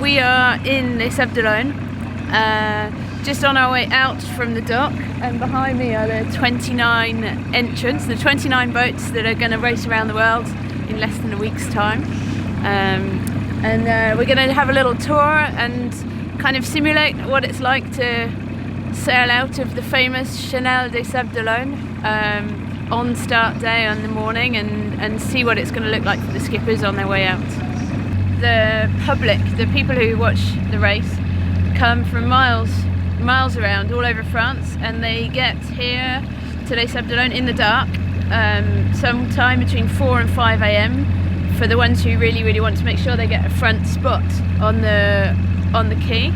we are in Les Sables, just on our way out from the dock, and behind me are the 29 entrants, the 29 boats that are going to race around the world in less than a week's time. We're going to have a little tour and kind of simulate what it's like to sail out of the famous Canal des Sables d'Olonne on start day on the morning, and see what it's going to look like for the skippers on their way out. The public, the people who watch the race, come from miles around all over France, and they get here to Les Sables d'Olonne in the dark, sometime between 4 and 5 a.m. for the ones who really want to make sure they get a front spot on the quay.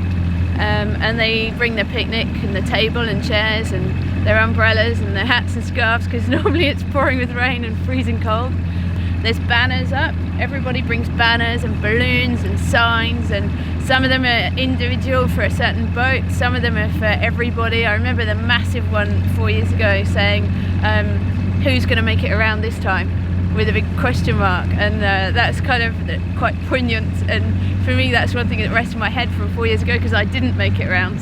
And they bring their picnic and the table and chairs and their umbrellas and their hats and scarves, because normally it's pouring with rain and freezing cold. There's banners up. Everybody brings banners and balloons and signs, and some of them are individual for a certain boat, some of them are for everybody. I remember the massive one 4 years ago saying, who's going to make it around this time? With a big question mark, and that's kind of quite poignant, and for me that's one thing that rests in my head from 4 years ago, because I didn't make it around.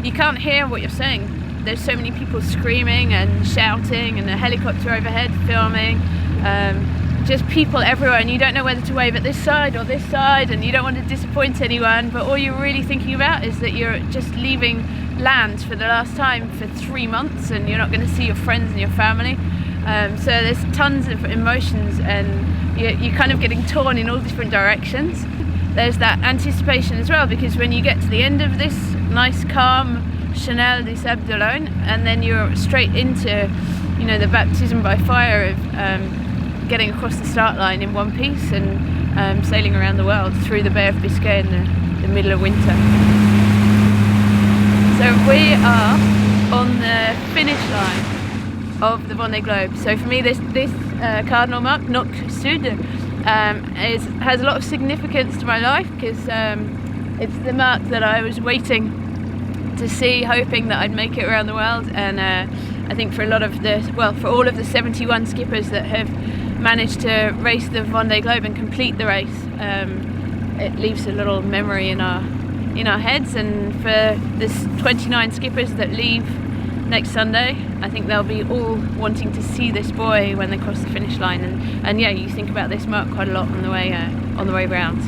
You can't hear what you're saying. There's so many people screaming and shouting, and a helicopter overhead filming, just people everywhere, and you don't know whether to wave at this side or this side, and you don't want to disappoint anyone, but all you're really thinking about is that you're just leaving land for the last time for 3 months, and you're not going to see your friends and your family. So there's tons of emotions, and you're kind of getting torn in all different directions. There's that anticipation as well, because when you get to the end of this nice calm Canal des Sables d'Olonne, and then you're straight into, the baptism by fire of getting across the start line in one piece and sailing around the world through the Bay of Biscay in the middle of winter. So we are on the finish line of the Vendée Globe. So for me, this cardinal mark, Noc Sud, has a lot of significance to my life, because it's the mark that I was waiting to see, hoping that I'd make it around the world. And I think for all of the 71 skippers that have managed to race the Vendée Globe and complete the race, it leaves a little memory in our heads. And for this 29 skippers that leave next Sunday, I think they'll be all wanting to see this buoy when they cross the finish line, and yeah, you think about this mark quite a lot on the way around.